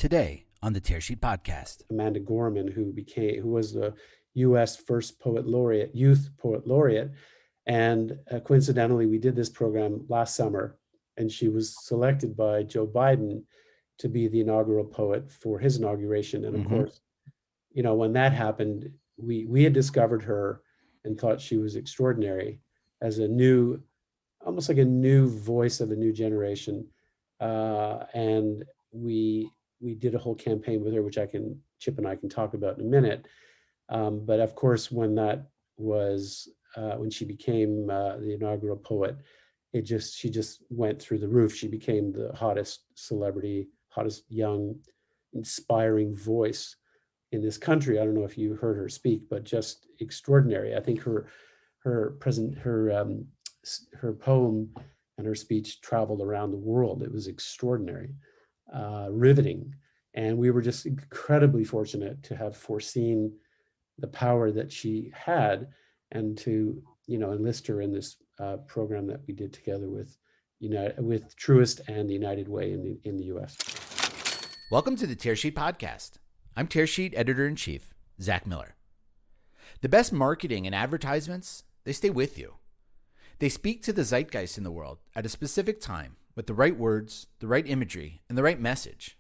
today on the Tearsheet Podcast. Amanda Gorman, who was the U.S. first youth poet laureate. And coincidentally, we did this program last summer, and she was selected by Joe Biden to be the inaugural poet for his inauguration. And of course, when that happened, we had discovered her and thought she was extraordinary as almost like a new voice of a new generation. And we did a whole campaign with her, which Chip and I can talk about in a minute. But of course, when she became the inaugural poet, she just went through the roof. She became the hottest celebrity, hottest young, inspiring voice in this country. I don't know if you heard her speak, but just extraordinary. I think her poem and her speech traveled around the world. It was extraordinary, riveting. And we were just incredibly fortunate to have foreseen the power that she had and to, enlist her in this program that we did together with Truist and the United Way in the U.S. Welcome to the Tearsheet Podcast. I'm Tearsheet Editor-in-Chief, Zack Miller. The best marketing and advertisements, they stay with you. They speak to the zeitgeist in the world at a specific time with the right words, the right imagery, and the right message.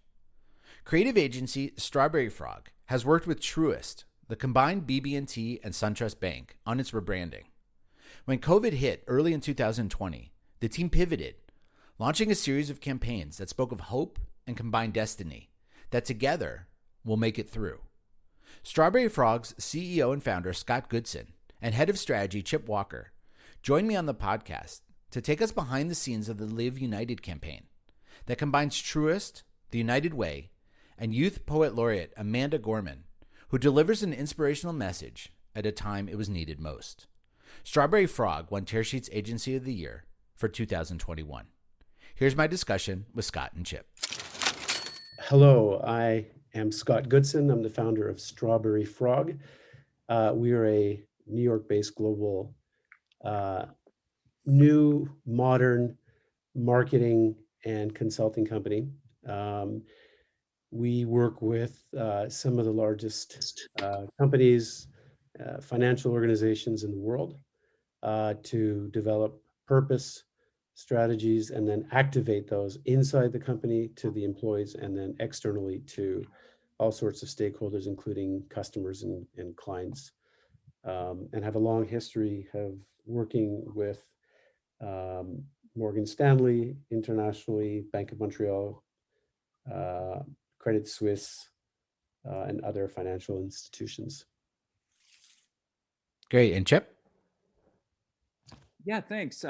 Creative agency StrawberryFrog has worked with Truist, the combined BB&T and SunTrust bank, on its rebranding. When COVID hit early in 2020, the team pivoted, launching a series of campaigns that spoke of hope and combined destiny that together will make it through. StrawberryFrog's CEO and founder Scott Goodson and head of strategy Chip Walker joined me on the podcast to take us behind the scenes of the Live United campaign that combines Truist, the United Way, and youth poet laureate Amanda Gorman, who delivers an inspirational message at a time it was needed most. StrawberryFrog won Tearsheet's Agency of the Year for 2021. Here's my discussion with Scott and Chip. Hello, I am Scott Goodson. I'm the founder of StrawberryFrog. We are a New York-based global new modern marketing and consulting company. We work with some of the largest companies, financial organizations in the world to develop purpose strategies and then activate those inside the company to the employees and then externally to all sorts of stakeholders, including customers and clients, and have a long history of working with Morgan Stanley internationally, Bank of Montreal, Credit Suisse, and other financial institutions. Great. And Chip? Yeah, thanks.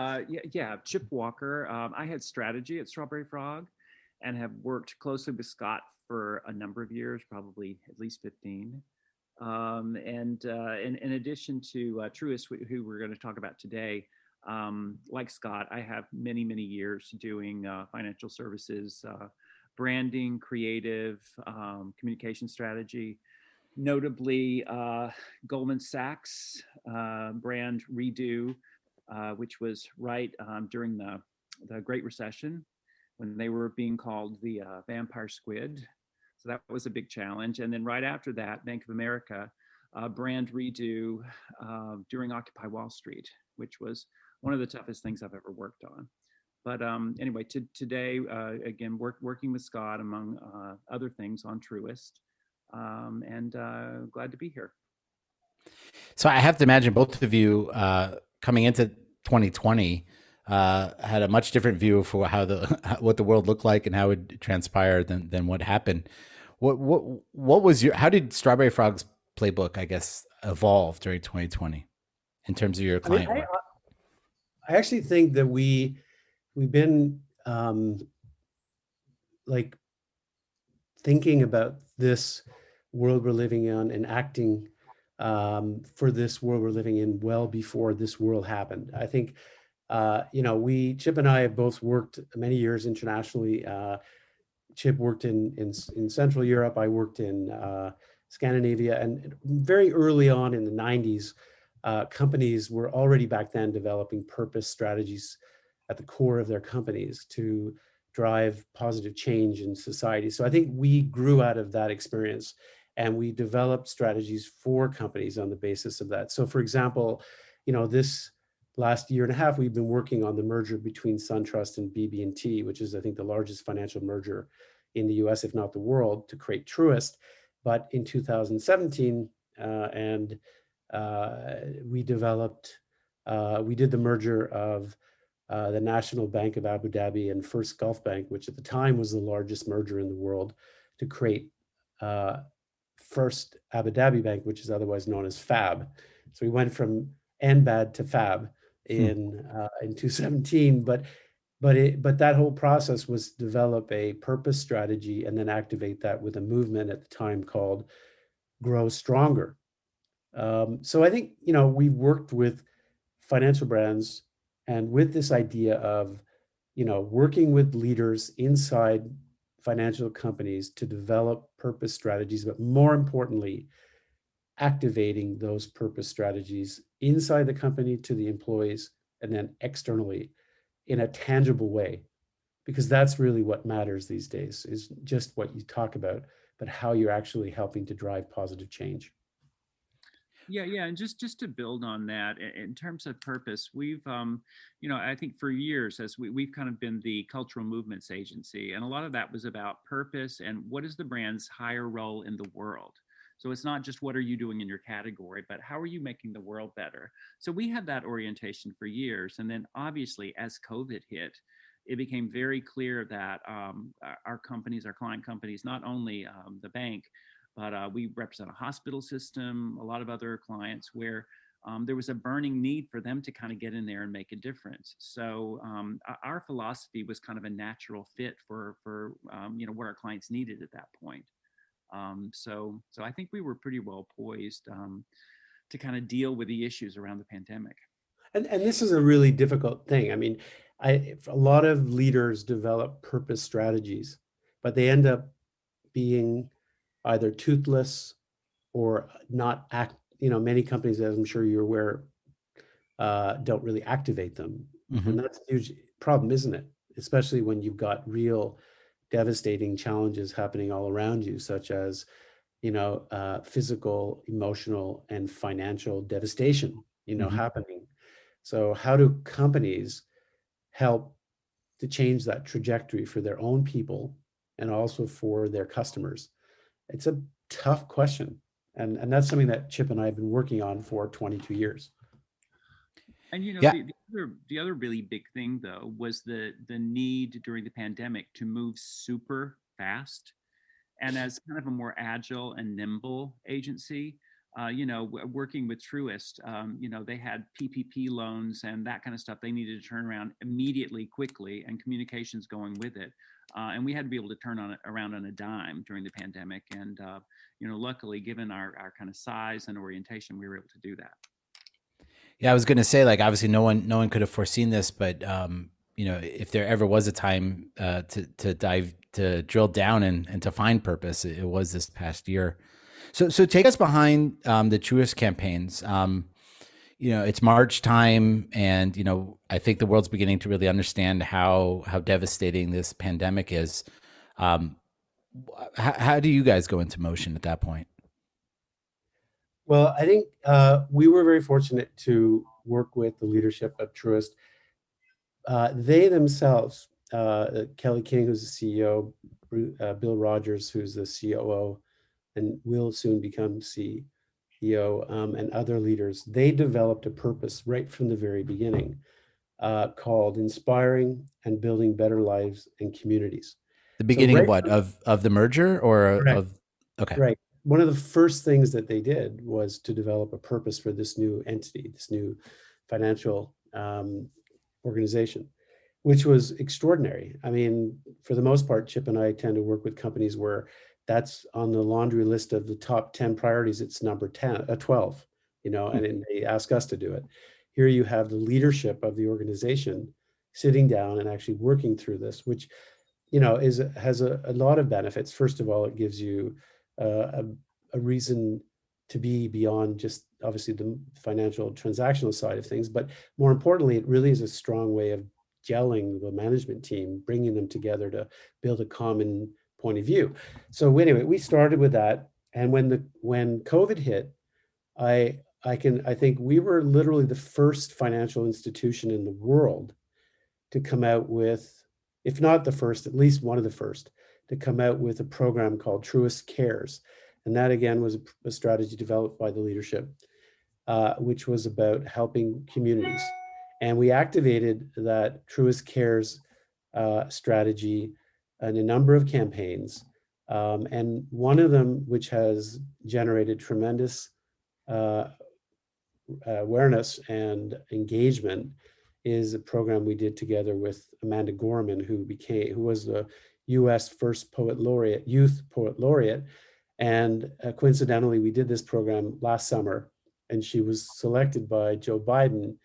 Chip Walker. I had strategy at StrawberryFrog and have worked closely with Scott for a number of years, probably at least 15. And in addition to Truist, who we're going to talk about today, like Scott, I have many, many years doing financial services, branding, creative, communication strategy, notably Goldman Sachs brand redo, which was right during the Great Recession when they were being called the vampire squid. So that was a big challenge. And then right after that, Bank of America brand redo during Occupy Wall Street, which was one of the toughest things I've ever worked on. But anyway, today, again, working with Scott, among other things, on Truist, and glad to be here. So I have to imagine both of you coming into 2020 had a much different view for what the world looked like and how it transpired than what happened. What was how did StrawberryFrog's playbook, I guess, evolve during 2020 in terms of your client work? I actually think that we've been thinking about this world we're living in and acting for this world we're living in well before this world happened. I think, Chip and I have both worked many years internationally. Chip worked in Central Europe. I worked in Scandinavia. And very early on in the 90s, companies were already back then developing purpose strategies at the core of their companies to drive positive change in society. So I think we grew out of that experience, and we developed strategies for companies on the basis of that. So for example, this last year and a half, we've been working on the merger between SunTrust and BB&T, which is, I think, the largest financial merger in the US, if not the world, to create Truist. But in 2017, we did the merger of the National Bank of Abu Dhabi and First Gulf Bank, which at the time was the largest merger in the world, to create First Abu Dhabi Bank, which is otherwise known as FAB. So we went from NBAD to FAB in 2017, but that whole process was develop a purpose strategy and then activate that with a movement at the time called Grow Stronger. So I think we've worked with financial brands and with this idea of working with leaders inside financial companies to develop purpose strategies, but more importantly, activating those purpose strategies inside the company to the employees and then externally in a tangible way, because that's really what matters these days, is just what you talk about, but how you're actually helping to drive positive change. Yeah, and just to build on that, in terms of purpose, we've, I think for years, as we've kind of been the cultural movements agency, and a lot of that was about purpose and what is the brand's higher role in the world. So it's not just what are you doing in your category, but how are you making the world better? So we had that orientation for years, and then obviously as COVID hit, it became very clear that our companies, our client companies, not only the bank, but we represent a hospital system, a lot of other clients where there was a burning need for them to kind of get in there and make a difference. So our philosophy was kind of a natural fit for what our clients needed at that point. So I think we were pretty well poised to kind of deal with the issues around the pandemic. And this is a really difficult thing. I mean, a lot of leaders develop purpose strategies, but they end up being either toothless or not act. Many companies, as I'm sure you're aware, don't really activate them. Mm-hmm. And that's a huge problem, isn't it? Especially when you've got real devastating challenges happening all around you, such as, physical, emotional, and financial devastation, mm-hmm. happening. So how do companies help to change that trajectory for their own people and also for their customers? It's a tough question. And that's something that Chip and I have been working on for 22 years. And the other really big thing though was the need during the pandemic to move super fast, and as kind of a more agile and nimble agency, working with Truist, they had PPP loans and that kind of stuff they needed to turn around immediately, quickly, and communications going with it. And we had to be able to turn around on a dime during the pandemic. And, luckily, given our kind of size and orientation, we were able to do that. Yeah, I was going to say, obviously no one could have foreseen this, but, if there ever was a time to drill down and to find purpose, it was this past year. So take us behind the Truist campaigns. It's March time, and I think the world's beginning to really understand how devastating this pandemic is. How do you guys go into motion at that point? Well, I think we were very fortunate to work with the leadership of Truist. They themselves, Kelly King, who's the CEO, Bill Rogers, who's the COO, and will soon become CEO, and other leaders, they developed a purpose right from the very beginning called Inspiring and Building Better Lives and Communities. The beginning of what? Of the merger or correct. Of? Okay. Right. One of the first things that they did was to develop a purpose for this new entity, this new financial organization, which was extraordinary. I mean, for the most part, Chip and I tend to work with companies where that's on the laundry list of the top 10 priorities. It's number 12, and they ask us to do it. Here you have the leadership of the organization sitting down and actually working through this, which, has a lot of benefits. First of all, it gives you a reason to be beyond just obviously the financial transactional side of things, but more importantly, it really is a strong way of gelling the management team, bringing them together to build a common point of view. So anyway, we started with that. And when COVID hit, I think we were literally the first financial institution in the world to come out with, if not the first, at least one of the first, to come out with a program called Truist Cares. And that again was a strategy developed by the leadership, which was about helping communities. And we activated that Truist Cares strategy in a number of campaigns. And one of them, which has generated tremendous awareness and engagement, is a program we did together with Amanda Gorman, who was the U.S. first youth poet laureate. And coincidentally, we did this program last summer, and she was selected by Joe Biden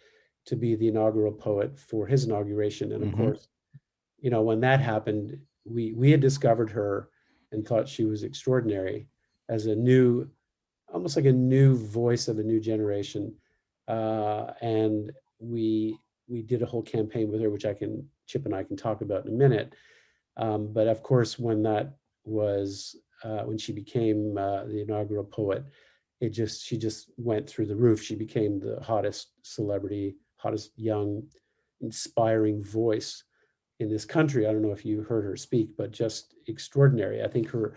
to be the inaugural poet for his inauguration. And of course, when that happened, we had discovered her and thought she was extraordinary as almost like a new voice of a new generation. And we did a whole campaign with her, which Chip and I can talk about in a minute. But of course, when she became the inaugural poet, she just went through the roof. She became the hottest celebrity, hottest young, inspiring voice in this country. I don't know if you heard her speak, but just extraordinary. I think her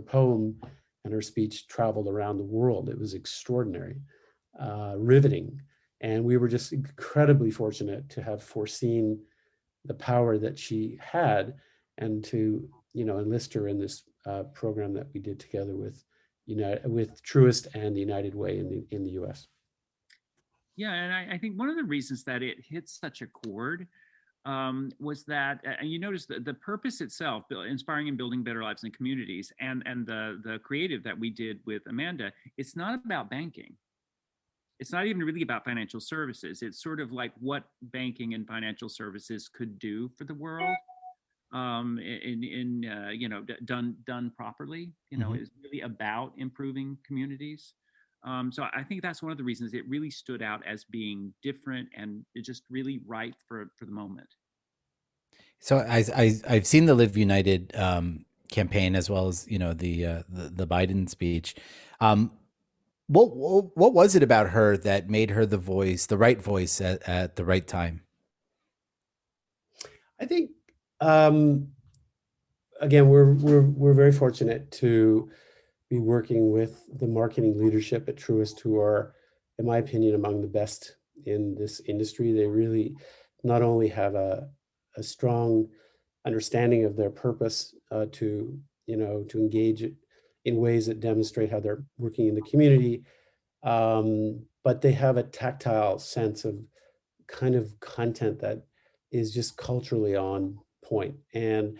poem and her speech traveled around the world. It was extraordinary, riveting. And we were just incredibly fortunate to have foreseen the power that she had and to, enlist her in this program that we did together with Truist and the United Way in the U.S. Yeah, and I think one of the reasons that it hit such a chord was that, and you notice the purpose itself, inspiring and building better lives and communities, and the creative that we did with Amanda, it's not about banking. It's not even really about financial services. It's sort of like what banking and financial services could do for the world, done properly. It's really about improving communities. So I think that's one of the reasons it really stood out as being different and just really right for the moment. So I've seen the Live United campaign as well as the Biden speech. What was it about her that made her the right voice at the right time? I think again we're very fortunate to be working with the marketing leadership at Truist, who are, in my opinion, among the best in this industry. They really not only have a strong understanding of their purpose to engage in ways that demonstrate how they're working in the community, but they have a tactile sense of kind of content that is just culturally on point. And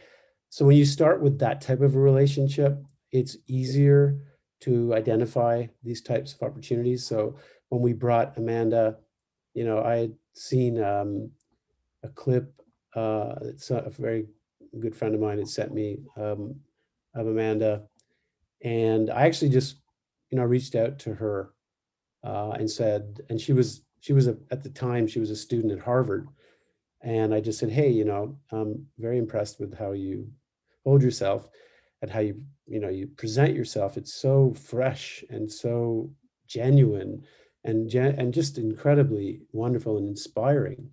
so when you start with that type of a relationship, it's easier to identify these types of opportunities. So when we brought Amanda, I had seen a clip that's a very good friend of mine had sent me of Amanda, and I actually just reached out to her and said, and she was at the time she was a student at Harvard, and I just said, hey, I'm very impressed with how you hold yourself and how you present yourself. It's so fresh and so genuine and just incredibly wonderful and inspiring.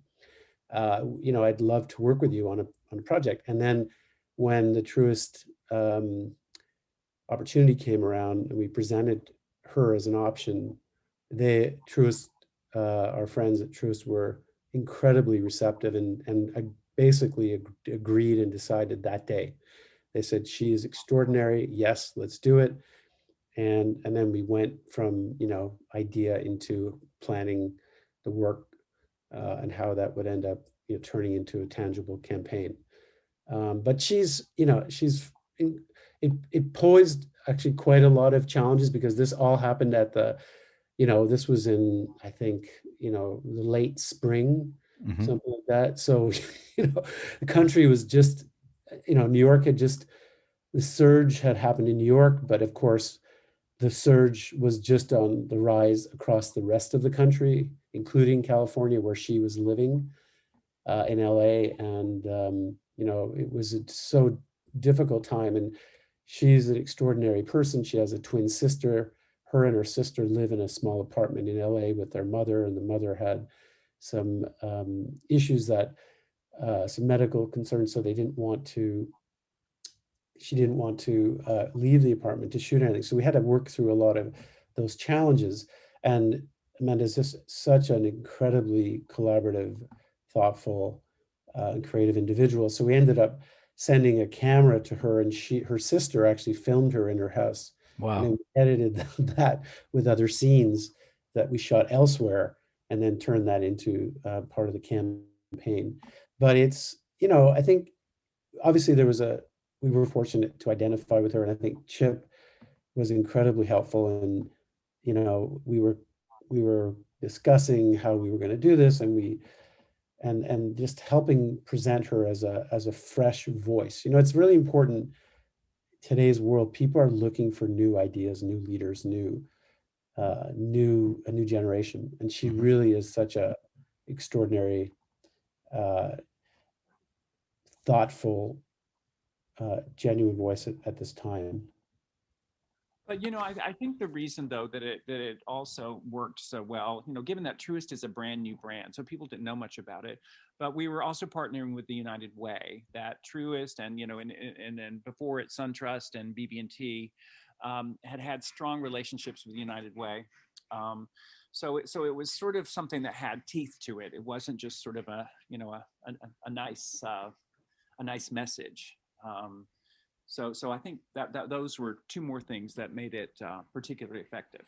I'd love to work with you on a project. And then when the Truist opportunity came around and we presented her as an option, our friends at Truist were incredibly receptive and basically agreed and decided that day. They said, she is extraordinary. Yes, let's do it. And then we went from, idea into planning the work and how that would end up, turning into a tangible campaign. But it posed actually quite a lot of challenges because this all happened at this was in, I think, the late spring, something like that. So, the country was just, New York the surge had happened in New York, but of course, the surge was just on the rise across the rest of the country, including California, where she was living in LA. And, it was a so difficult time. And she's an extraordinary person. She has a twin sister. Her and her sister live in a small apartment in LA with their mother, and the mother had some issues some medical concerns, so she didn't want to leave the apartment to shoot anything. So we had to work through a lot of those challenges. And Amanda is just such an incredibly collaborative, thoughtful, creative individual. So we ended up sending a camera to her, and her sister actually filmed her in her house. Wow. And then we edited that with other scenes that we shot elsewhere, and then turned that into part of the campaign. But it's, I think obviously we were fortunate to identify with her, and I think Chip was incredibly helpful. And, we were discussing how we were going to do this, and just helping present her as a fresh voice. It's really important. Today's world, people are looking for new ideas, new leaders, a new generation. And she really is such a extraordinary, thoughtful, genuine voice at this time. But I think the reason though that it also worked so well, given that Truist is a brand new brand, so people didn't know much about it, but we were also partnering with the United Way, that Truist and then before it SunTrust and BB&T had strong relationships with the United Way. So it was sort of something that had teeth to it. It wasn't just sort of a nice message. So I think that those were two more things that made it particularly effective.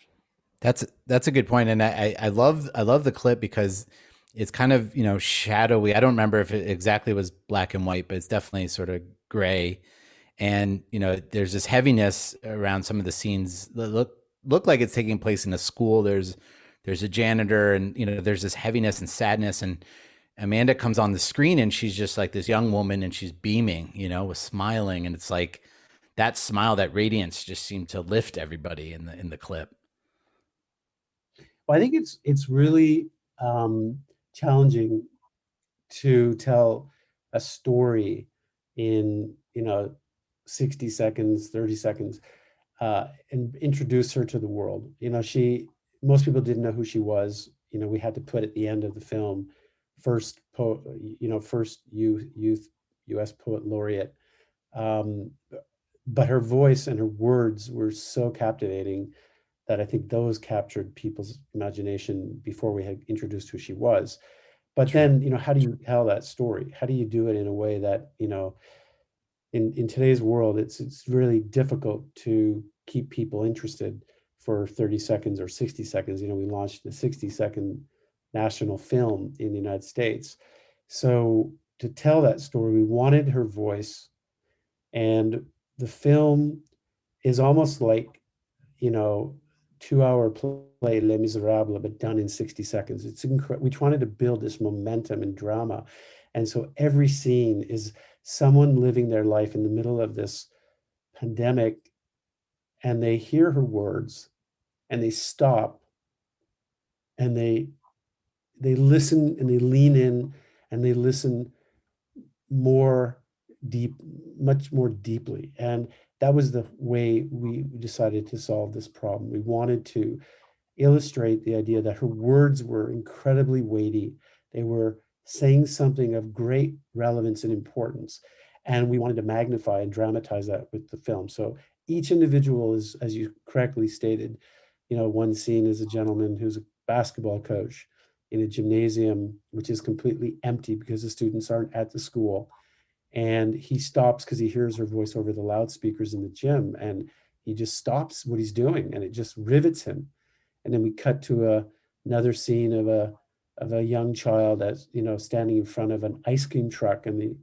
That's a good point, and I love the clip because it's kind of shadowy. I don't remember if it exactly was black and white, but it's definitely sort of gray. And there's this heaviness around some of the scenes that look like it's taking place in a school. There's a janitor, and there's this heaviness and sadness, and Amanda comes on the screen and she's just like this young woman, and she's beaming, with smiling. And it's like that smile, that radiance just seemed to lift everybody in the clip. Well, I think it's really challenging to tell a story in, 60 seconds, 30 seconds, and introduce her to the world. Most people didn't know who she was. We had to put at the end of the film, first youth U.S. poet laureate. But her voice and her words were so captivating that I think those captured people's imagination before we had introduced who she was. But then, how do you tell that story? How do you do it in a way that, in today's world, it's really difficult to keep people interested for 30 seconds or 60 seconds. We launched the 60-second national film in the United States. So to tell that story, we wanted her voice, and the film is almost like, 2-hour play Les Miserables, but done in 60 seconds. It's incredible. We wanted to build this momentum and drama. And so every scene is someone living their life in the middle of this pandemic, and they hear her words and they stop and they listen, and they lean in, and they listen much more deeply. And that was the way we decided to solve this problem. We wanted to illustrate the idea that her words were incredibly weighty. They were saying something of great relevance and importance. And we wanted to magnify and dramatize that with the film. So each individual is, as you correctly stated, one scene is a gentleman who's a basketball coach in a gymnasium, which is completely empty because the students aren't at the school. And he stops because he hears her voice over the loudspeakers in the gym, and he just stops what he's doing, and it just rivets him. And then we cut to another scene of a young child that's standing in front of an ice cream truck, and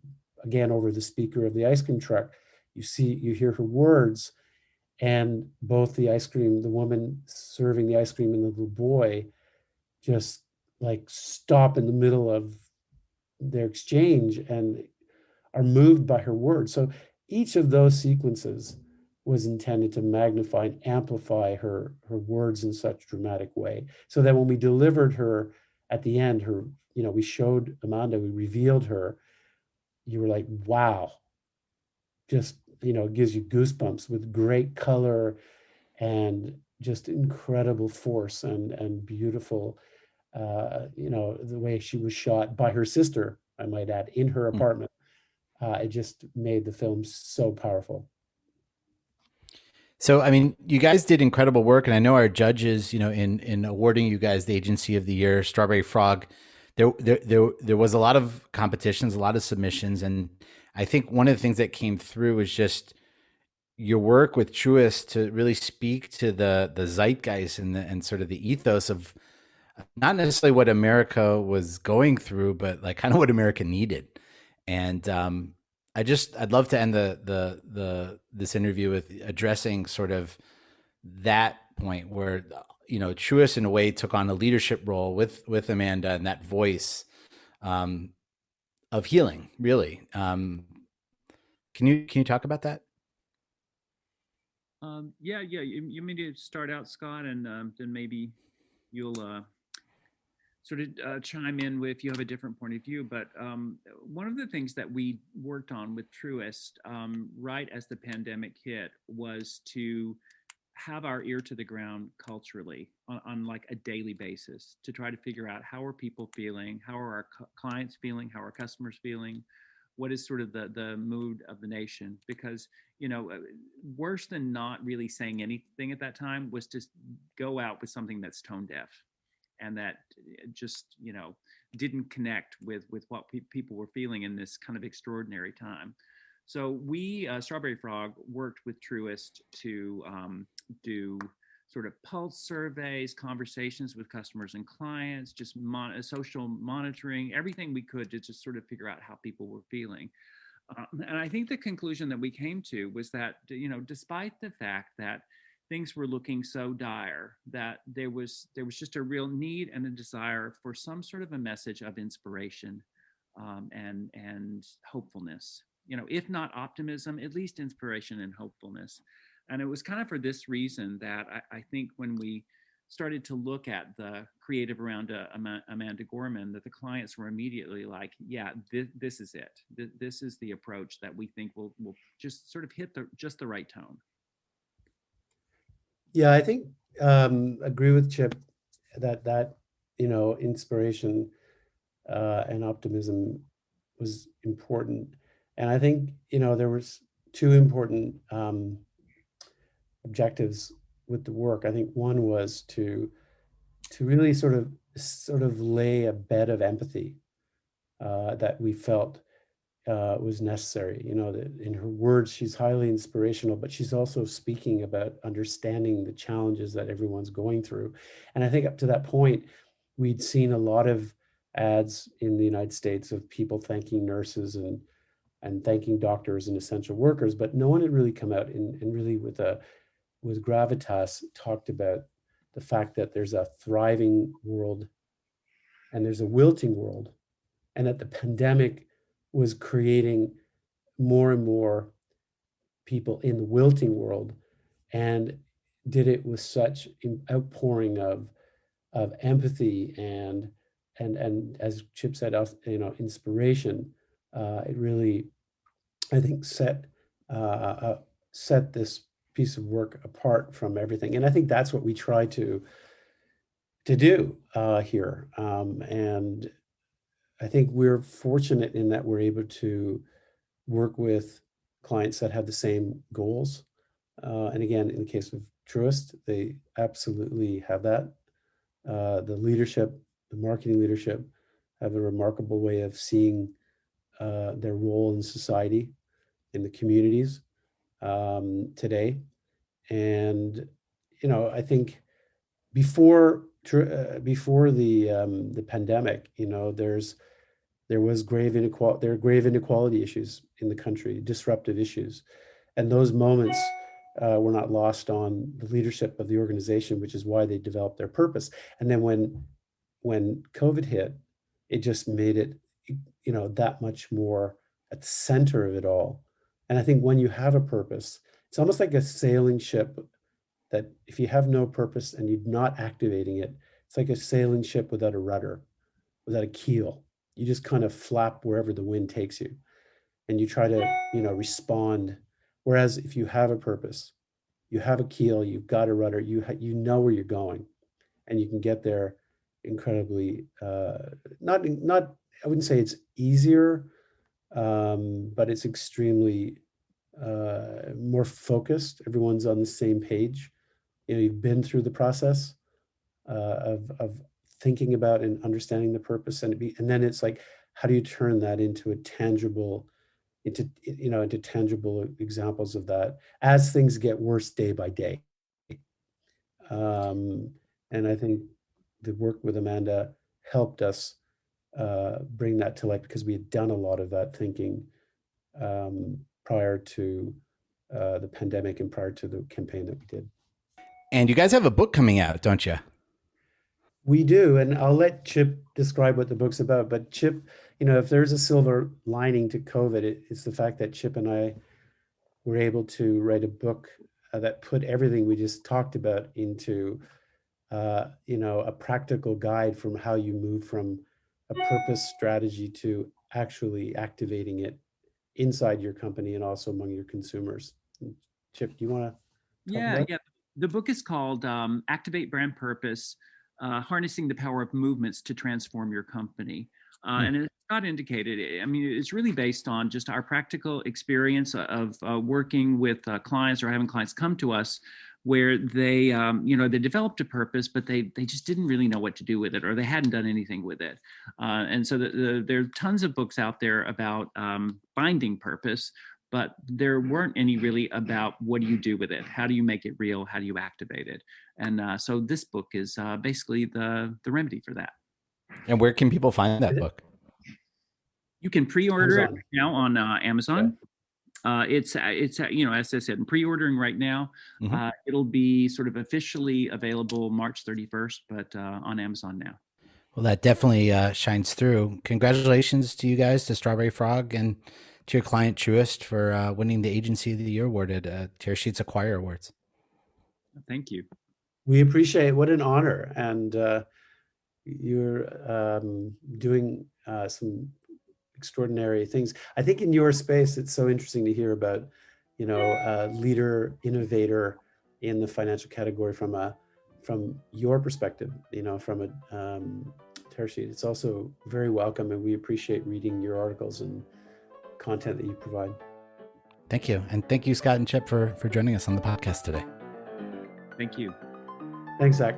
again over the speaker of the ice cream truck, you hear her words, and both the woman serving the ice cream, and the little boy just like stop in the middle of their exchange and are moved by her words. So each of those sequences was intended to magnify and amplify her words in such a dramatic way, so that when we delivered her at the end, her, we showed Amanda, we revealed her. You were like, wow, just, it gives you goosebumps with great color and just incredible force and beautiful, the way she was shot by her sister, I might add, in her apartment. It just made the film so powerful. So, I mean, you guys did incredible work, and I know our judges, in awarding you guys the Agency of the Year, Strawberry Frog, there was a lot of competitions, a lot of submissions, and I think one of the things that came through was just your work with Truist to really speak to the zeitgeist and sort of the ethos of not necessarily what America was going through, but like kind of what America needed. And I'd love to end this interview with addressing sort of that point where, Truist in a way took on a leadership role with Amanda and that voice of healing, really. Can you talk about that? Yeah. You mean to start out, Scott, and then maybe you'll sort of chime in if you have a different point of view. But one of the things that we worked on with Truist right as the pandemic hit was to have our ear to the ground culturally on like a daily basis to try to figure out how are people feeling, how are our clients feeling, how are customers feeling, what is sort of the mood of the nation. Because, worse than not really saying anything at that time was to go out with something that's tone deaf and that just, didn't connect with what people were feeling in this kind of extraordinary time. So we, Strawberry Frog, worked with Truist to do sort of pulse surveys, conversations with customers and clients, just social monitoring, everything we could to just sort of figure out how people were feeling. And I think the conclusion that we came to was that, despite the fact that things were looking so dire, that there was just a real need and a desire for some sort of a message of inspiration and hopefulness. If not optimism, at least inspiration and hopefulness. And it was kind of for this reason that I think when we started to look at the creative around Amanda Gorman, that the clients were immediately like, yeah, this is it. This is the approach that we think will just sort of hit just the right tone. Yeah, I think agree with Chip that inspiration and optimism was important. And I think, there was two important objectives with the work. I think one was to really sort of lay a bed of empathy that we felt was necessary. That in her words, she's highly inspirational, but she's also speaking about understanding the challenges that everyone's going through. And I think up to that point, we'd seen a lot of ads in the United States of people thanking nurses and thanking doctors and essential workers, but no one had really come out and really with gravitas talked about the fact that there's a thriving world and there's a wilting world, and that the pandemic was creating more and more people in the wilting world, and did it with such outpouring of empathy and as Chip said, inspiration. It really, I think, set this piece of work apart from everything, and I think that's what we try to do here. And I think we're fortunate in that we're able to work with clients that have the same goals. And again, in the case of Truist, they absolutely have that. The leadership, the marketing leadership, have a remarkable way of seeing their role in society, in the communities today. And I think before the pandemic, there were grave inequality issues in the country, disruptive issues, and those moments were not lost on the leadership of the organization, which is why they developed their purpose. And then when COVID hit, it just made it that much more at the center of it all. And I think when you have a purpose, it's almost like a sailing ship that if you have no purpose and you're not activating it, it's like a sailing ship without a rudder. without a keel. You just kind of flap wherever the wind takes you, and you try to, respond. Whereas if you have a purpose, you have a keel, you've got a rudder, you know where you're going, and you can get there incredibly, not I wouldn't say it's easier, but it's extremely more focused. Everyone's on the same page. You've been through the process of thinking about and understanding the purpose, and then it's like, how do you turn that into tangible examples of that as things get worse day by day. And I think the work with Amanda helped us bring that to light, because we had done a lot of that thinking prior to the pandemic and prior to the campaign that we did. And you guys have a book coming out, don't you? We do, and I'll let Chip describe what the book's about. But Chip, if there's a silver lining to COVID, it's the fact that Chip and I were able to write a book that put everything we just talked about into, a practical guide from how you move from a purpose strategy to actually activating it inside your company and also among your consumers. Chip, do you want to? Yeah. The book is called Activate Brand Purpose, Harnessing the Power of Movements to Transform Your Company. And as Scott indicated, it's really based on just our practical experience of working with clients or having clients come to us where they, they developed a purpose, but they just didn't really know what to do with it, or they hadn't done anything with it. And so there are tons of books out there about finding purpose, but there weren't any really about what do you do with it? How do you make it real? How do you activate it? And so this book is basically the remedy for that. And where can people find that book? You can pre-order Amazon. it now on Amazon. Yeah. It's as I said, I'm pre-ordering right now. Mm-hmm. It'll be sort of officially available March 31st, but on Amazon now. Well, that definitely shines through. Congratulations to you guys, to StrawberryFrog, and to your client Truist for winning the Agency of the Year award at Tearsheet's Acquire Awards. Thank you. We appreciate it. What an honor. And you're doing some extraordinary things. I think in your space, it's so interesting to hear about, leader, innovator in the financial category from your perspective, from a Tearsheet. It's also very welcome, and we appreciate reading your articles and content that you provide. Thank you. And thank you, Scott and Chip, for joining us on the podcast today. Thank you. Thanks, Zach.